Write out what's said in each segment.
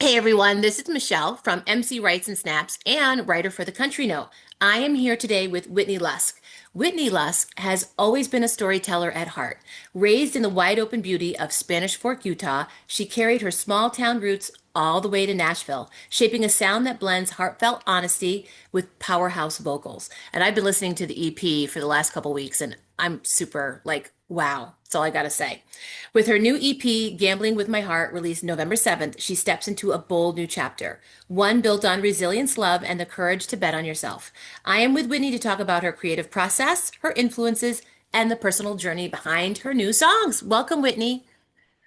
Hey everyone, this is Michelle from MC Writes and Snaps and writer for the Country Note. I am here today with Whitney Lusk. Whitney Lusk has always been a storyteller at heart. Raised in the wide open beauty of Spanish Fork, Utah, she carried her small town roots all the way to Nashville, shaping a sound that blends heartfelt honesty with powerhouse vocals. And I've been listening to the EP for the last couple weeks and I'm super like, wow. That's all I gotta say. With her new EP, Gambling with My Heart, released November 7th, she steps into a bold new chapter, one built on resilience, love, and the courage to bet on yourself. I am with Whitney to talk about her creative process, her influences, and the personal journey behind her new songs. Welcome, Whitney.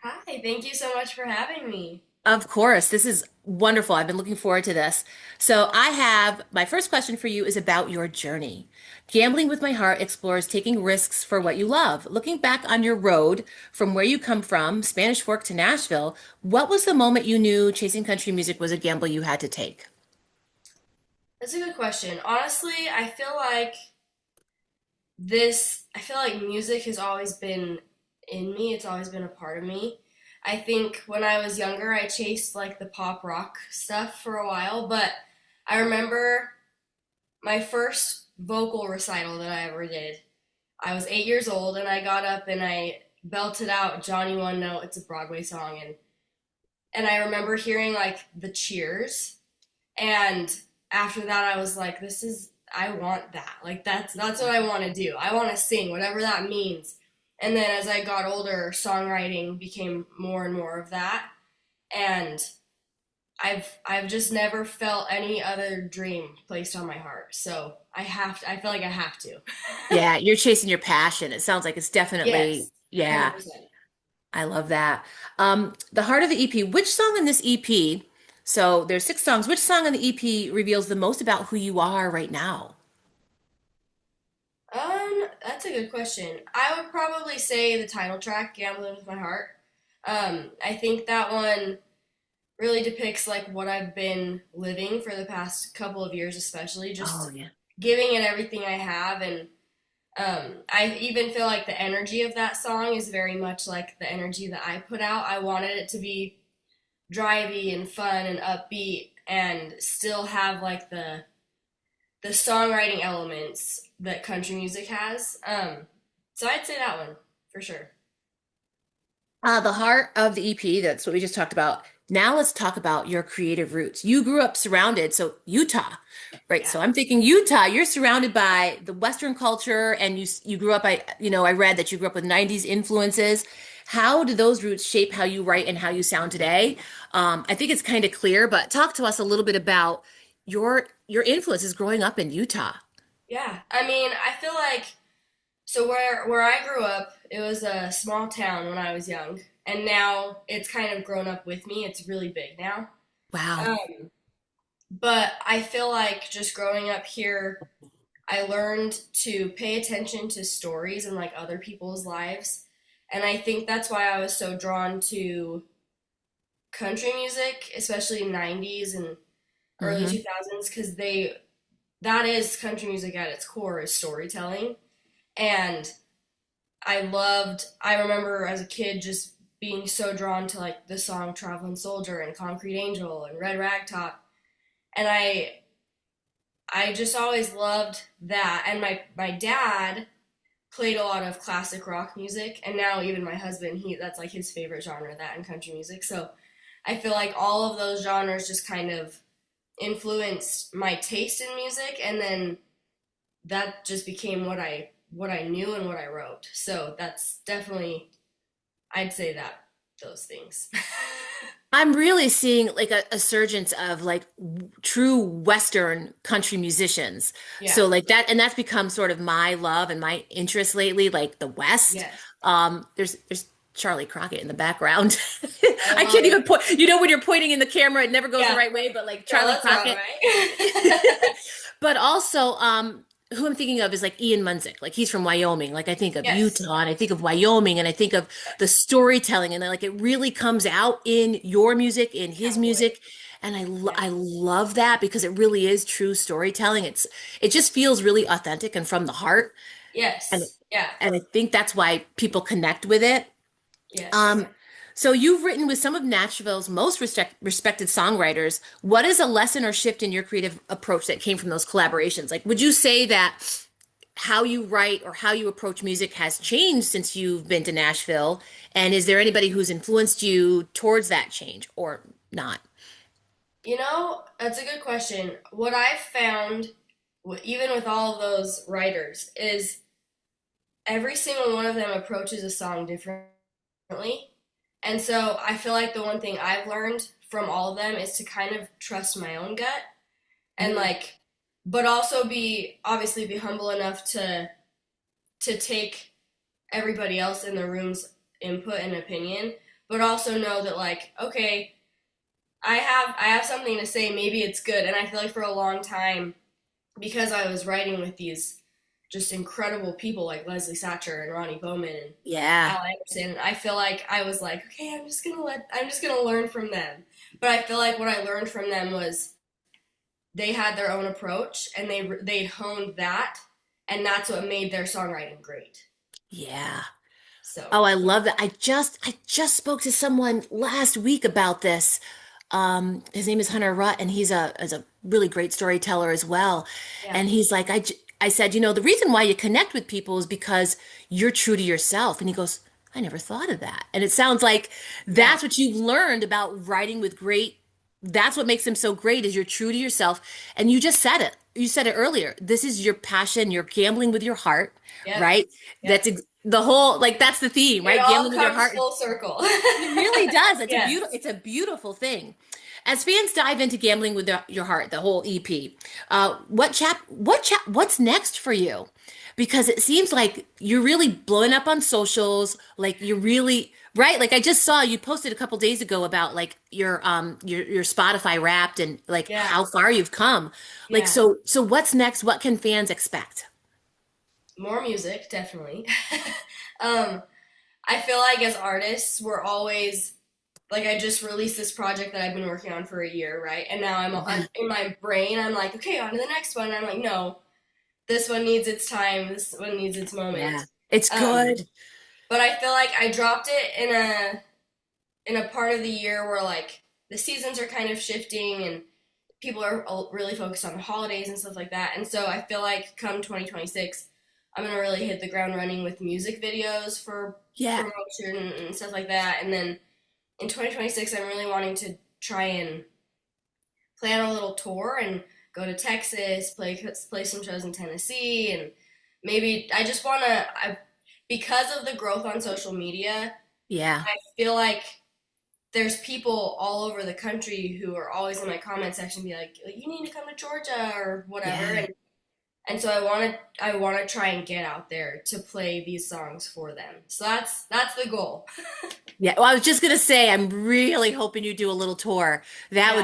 Hi, thank you so much for having me. Of course, this is wonderful. I've been looking forward to this. So, I have my first question for you is about your journey. Gambling with My Heart explores taking risks for what you love. Looking back on your road from where you come from, Spanish Fork to Nashville, what was the moment you knew chasing country music was a gamble you had to take? That's a good question. Honestly, I feel like music has always been in me. It's always been a part of me. I think when I was younger, I chased like the pop rock stuff for a while, but I remember my first vocal recital that I ever did. I was 8 years old and I got up and I belted out Johnny One Note. It's a Broadway song, and I remember hearing like the cheers. And after that, I was like, I want that. Like, that's what I want to do. I want to sing, whatever that means. And then as I got older, songwriting became more and more of that. And I've just never felt any other dream placed on my heart. So I feel like I have to. Yeah, you're chasing your passion. It sounds like it's definitely, Yes, yeah, 100%. I love that. The heart of the EP, which song in this EP, so there's six songs, which song on the EP reveals the most about who you are right now? That's a good question. I would probably say the title track, Gambling with My Heart. I think that one really depicts like what I've been living for the past couple of years, especially Oh, just yeah. giving it everything I have. And I even feel like the energy of that song is very much like the energy that I put out. I wanted it to be drivey and fun and upbeat and still have like the songwriting elements that country music has. So I'd say that one for sure. The heart of the EP, that's what we just talked about. Now let's talk about your creative roots. You grew up surrounded, so Utah, right? Yeah. So I'm thinking Utah, you're surrounded by the Western culture and you grew up, I read that you grew up with 90s influences. How do those roots shape how you write and how you sound today? I think it's kind of clear, but talk to us a little bit about your influences growing up in Utah. Yeah. I mean, I feel like so where I grew up, it was a small town when I was young, and now it's kind of grown up with me. It's really big now. Wow. Um, but I feel like just growing up here, I learned to pay attention to stories and like other people's lives. And I think that's why I was so drawn to country music, especially 90s and early Hmm. 2000s, because that is country music at its core is storytelling. And I remember as a kid just being so drawn to like the song Traveling Soldier and Concrete Angel and Red Ragtop. And I just always loved that. And my dad played a lot of classic rock music, and now even my husband, he that's like his favorite genre, that and country music. So I feel like all of those genres just kind of influenced my taste in music, and then that just became what I knew and what I wrote. So that's definitely, I'd say that those things. I'm really seeing like a surgence of like true Western country musicians. Yeah. So like that, and that's become sort of my love and my interest lately, like the West. Yes. There's Charlie Crockett in the background. I I love can't it. even point, when you're pointing in the camera, it never goes the Yeah. right way, but like No, Charlie that's wrong, Crockett. right? But also, who I'm thinking of is like Ian Munsick. Like he's from Wyoming. Like I think of Yes. Utah and I think of Wyoming and I think of the Yes. storytelling and then, like it really comes out in your music, in his Definitely. music. And I Yes. love that because it really is true storytelling. It just feels really authentic and from the heart. And Yes. Yeah. and I think that's why people connect with it. Yes. Um, So you've written with some of Nashville's most respected songwriters. What is a lesson or shift in your creative approach that came from those collaborations? Like, would you say that how you write or how you approach music has changed since you've been to Nashville? And is there anybody who's influenced you towards that change or not? That's a good question. What I've found, even with all of those writers, is every single one of them approaches a song differently. And so I feel like the one thing I've learned from all of them is to kind of trust my own gut and Mm, like, but also be humble enough to take everybody else in the room's input and opinion, but also know that like, okay, I have something to say, maybe it's good. And I feel like for a long time, because I was writing with these just incredible people like Leslie Satcher and Ronnie Bowman and yeah. Al Anderson, I feel like I was like, okay, I'm just gonna learn from them. But I feel like what I learned from them was they had their own approach and they'd honed that, and that's what made their songwriting great. Yeah. So Oh, I love that. I just spoke to someone last week about this. His name is Hunter Rutt, and he's a really great storyteller as well. yeah, And he's like, I said, the reason why you connect with people is because you're true to yourself. And he goes, I never thought of that. And it sounds like yeah, that's what you've learned about writing with great. That's what makes them so great is you're true to yourself. And you just said it. You said it earlier. This is your passion. You're gambling with your heart, yep, right? yep. The whole, like, that's the theme, It right? all Gambling with your comes heart. full circle. It really does. Yes. It's a beautiful thing. As fans dive into gambling with your heart, the whole EP, what's next for you? Because it seems like you're really blowing up on socials. Like you're really right. Like I just saw you posted a couple days ago about like your Spotify Wrapped and like Yeah, how far you've come. Like yeah. so what's next? What can fans expect? More music, definitely. um, I feel like as artists, we're always like I just released this project that I've been working on for a year, right? And now I'm Yeah, in my brain. I'm like, okay, on to the next one. And I'm like, no, this one needs its time. This one needs its yeah, moment. it's Um, good. but I feel like I dropped it in a part of the year where like the seasons are kind of shifting and people are really focused on the holidays and stuff like that. And so I feel like come 2026, I'm gonna really hit the ground running with music videos for Yeah, promotion and stuff like that. And then in 2026, I'm really wanting to try and plan a little tour and go to Texas, play some shows in Tennessee, and maybe I just want to. Because of the growth on social media, yeah. I feel like there's people all over the country who are always in my comment section be like, you need to come to Georgia or whatever, Yeah. and so I want to try and get out there to play these songs for them. So that's the goal. Yeah, well, I was just gonna say, I'm really hoping you do a little tour. Yeah.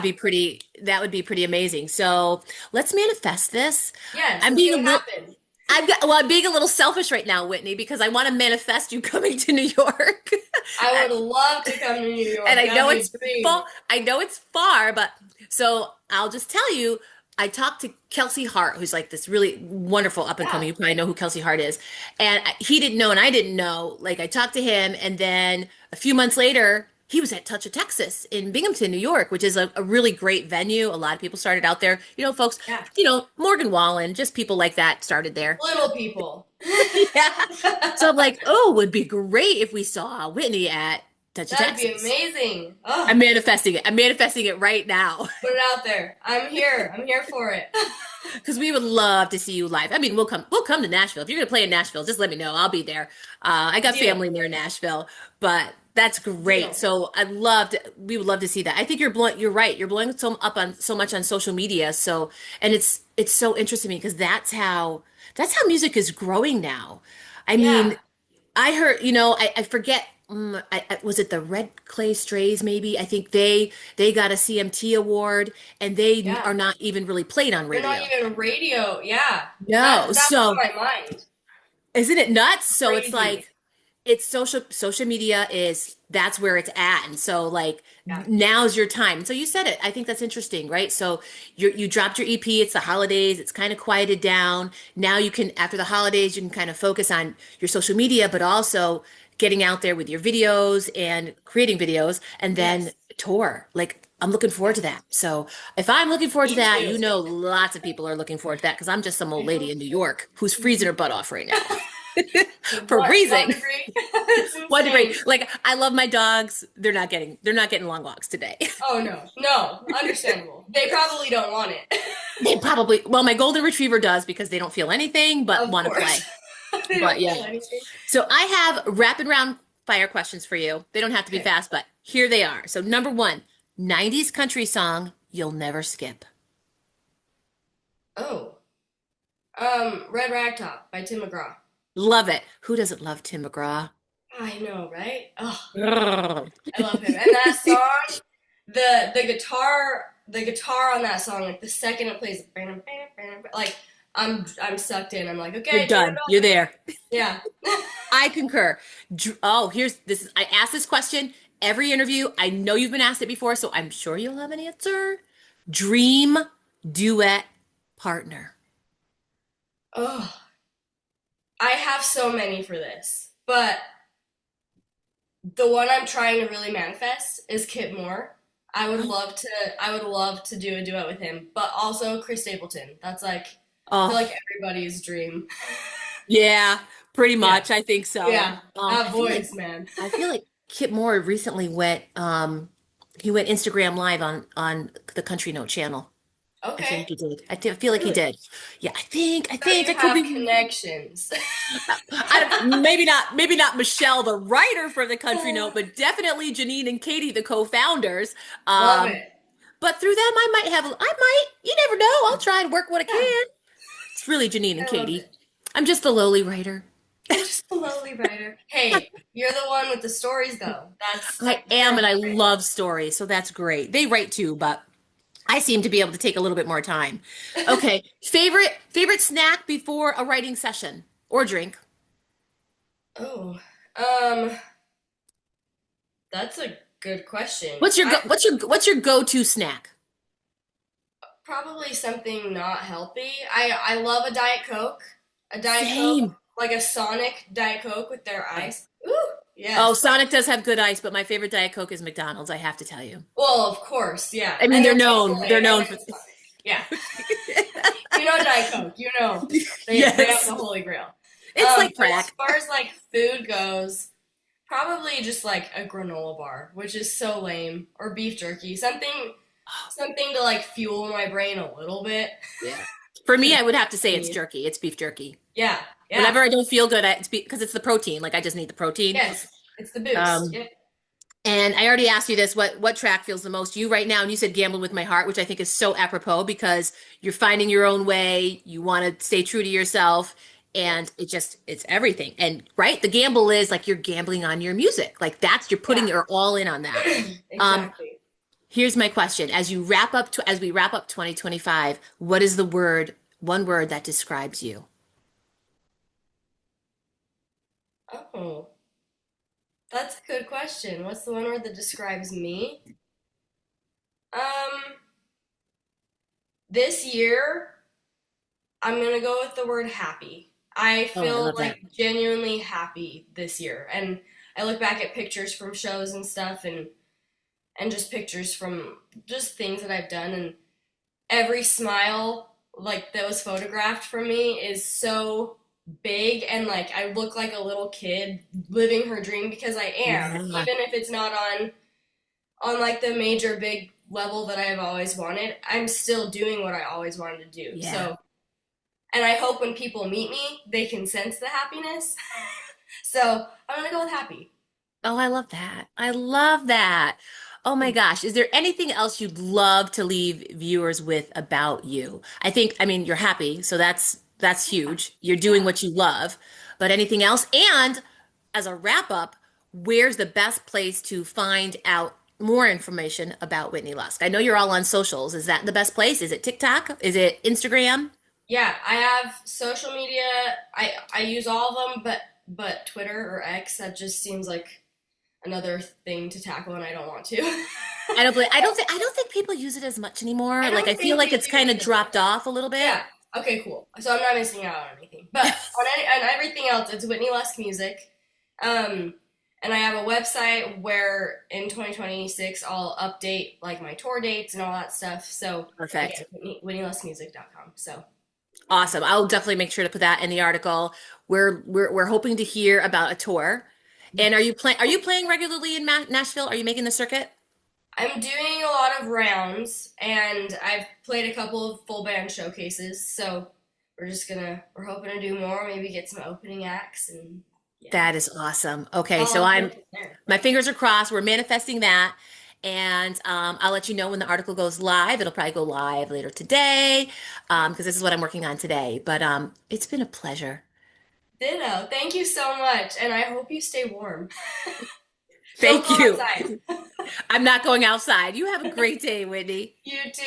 That would be pretty amazing. So let's manifest this. Yes, I'm it's being a gonna little, happen. I'm being a little selfish right now, Whitney, because I want to manifest you coming to New York. I would love to come to New And York. I That'd know be a it's dream. far, I know it's far, but so I'll just tell you, I talked to Kelsey Hart, who's like this really wonderful up and Yeah. coming. You probably know who Kelsey Hart is. And he didn't know, and I didn't know. Like I talked to him, and then a few months later, he was at Touch of Texas in Binghamton, New York, which is a really great venue. A lot of people started out there. Folks, Yeah. Morgan Wallen, just people like that started there. Little people. Yeah. So I'm like, oh, would be great if we saw Whitney at Touch of That'd be Texas. amazing. Oh, I'm manifesting it. I'm manifesting it right now put it out there. I'm here. I'm here for it. because we would love to see you live. I mean, we'll come to Nashville. If you're gonna play in Nashville, just let me know. I'll be there. I got Deal. family near Nashville, but that's great. Deal. So we would love to see that. I think you're right. You're blowing so much on social media. So, and it's so interesting to me because that's how music is growing now. I Yeah. mean, I heard, I forget, was it the Red Clay Strays maybe? I think they got a CMT award and they Yeah. are not even really played on They're not radio. even radio. Yeah. No. That blew So my mind. isn't it nuts? So it's Crazy. like it's social media is that's where it's at. And so like Yeah. now's your time. So you said it. I think that's interesting, right? So you dropped your EP, it's the holidays, it's kind of quieted down. Now you can after the holidays you can kind of focus on your social media, but also getting out there with your videos and creating videos and then Yes. tour. Like I'm looking forward to that. So if I'm looking forward to Me that, too. you know lots of people are looking forward to that because I'm just some old I lady hope in New so. York who's freezing her butt off right now for One freezing. degree. It's 1 degree. insane. Like I love my dogs. They're not getting long walks today. Oh no, no, understandable. They probably don't want it. They probably, well, my golden retriever does because they don't feel anything but Of want to course. play. They But don't yeah. feel anything. So I have rapid round fire questions for you. They don't have to be Okay. fast, but here they are. So number one, 90s country song you'll never skip. Oh. Red Ragtop by Tim McGraw. Love it. Who doesn't love Tim McGraw? I know, right? Oh, Ugh. I love him. And that song, the guitar on that song, like the second it plays, like I'm sucked in. I'm like, You're okay, turn it done. You're on. there. Yeah. I concur. Oh, here's this. I ask this question every interview. I know you've been asked it before, so I'm sure you'll have an answer. Dream duet partner. Oh, I have so many for this, but the one I'm trying to really manifest is Kip Moore. I would love to do a duet with him, but also Chris Stapleton. That's like I feel Oh, like everybody's dream. yeah, pretty Yeah. much. I think so. Yeah. That I feel like voice, man. Kip Moore recently went he went Instagram live on the Country Note channel. I feel like Okay. he did. Feel like he Really? did. Yeah, I So think you I could have be connections. maybe not Michelle, the writer for the Country Note, but definitely Janine and Katie, the co-founders. Love Um, it. but through them, you never know. I'll try and work what I Yeah, can. It's really Janine and I love Katie. it. I'm just a lowly writer. You're just a lowly writer. Hey, you're the one with the stories, though. That's I more am, and I important. love stories, so that's great. They write too, but I seem to be able to take a little bit more time. Okay, favorite snack before a writing session or drink? Oh, um, that's a good question. What's your I what's your go-to snack? probably something not healthy. I love a Diet Coke, Same. like a Sonic Diet Coke with their ice. Ooh, Oh, yes. Sonic does have good ice, but my favorite Diet Coke is McDonald's, I have to tell you. Well, of course, yeah. I mean, And they're then known. They're Chick-fil-A, and known then for Sonic. Yeah. You know Diet Coke, you know. They have Yes. the holy grail. It's like But as crack. far as like food goes, probably just like a granola bar, which is so lame, or beef jerky, something to like fuel my brain a little bit. Yeah. For me, I would have to say it's Need. jerky. It's beef jerky. Yeah, yeah, Whenever I don't feel good, it's because it's the protein. Like I just need the protein. yes, it's the boost. Um, Yeah, and I already asked you this, what track feels the most to you right now? And you said Gamble with My Heart, which I think is so apropos because you're finding your own way, you want to stay true to yourself, and yes, it's everything. And right, the gamble is like you're gambling on your music. Like that's you're putting yeah, your all in on that. Um, exactly. Here's my question. As we wrap up 2025, what is one word that describes you? Oh, that's a good question. What's the one word that describes me? Um, this year, I'm gonna go with the word happy. I Oh, I feel love that. like genuinely happy this year, and I look back at pictures from shows and stuff, and just pictures from just things that I've done, and every smile like that was photographed from me is so big, and like I look like a little kid living her dream because I am, Yeah. even if it's not on like the major big level that I've always wanted. I'm still doing what I always wanted to do. Yeah. So, and I hope when people meet me, they can sense the happiness. So I'm gonna go with happy. Oh, I love that. I love that. Oh my gosh. Is there anything else you'd love to leave viewers with about you? I mean, you're happy, so that's huge. You're doing Yeah. what you love. But anything else? And as a wrap up, where's the best place to find out more information about Whitney Lusk? I know you're all on socials. Is that the best place? Is it TikTok? Is it Instagram? Yeah, I have social media. I use all of them, but Twitter or X, that just seems like another thing to tackle, and I don't want to. I don't think people use it as much I anymore. Like I don't feel think like they it's do kind of either. dropped off a little bit. Yeah. Okay, cool. So I'm not missing out on anything. But on everything else, it's Whitney Lusk music. Um, And I have a website where in 2026 I'll update like my tour dates and all that stuff. So again, Perfect. WhitneyLuskMusic.com. So Awesome. I'll definitely make sure to put that in the article. We're hoping to hear about a tour. And yes. are you playing regularly in Nashville? Are you making the circuit? I'm doing a lot of rounds and I've played a couple of full band showcases. So we're hoping to do more, maybe get some opening acts and yeah. That is awesome. Okay, I'll so all go I'm from there. my fingers are crossed. We're manifesting that. And I'll let you know when the article goes live. It'll probably go live later today because this is what I'm working on today. But it's been a pleasure. Ditto. Thank you so much, and I hope you stay warm. Don't Thank go you. outside. I'm not going outside. You have a great day, Whitney. You too.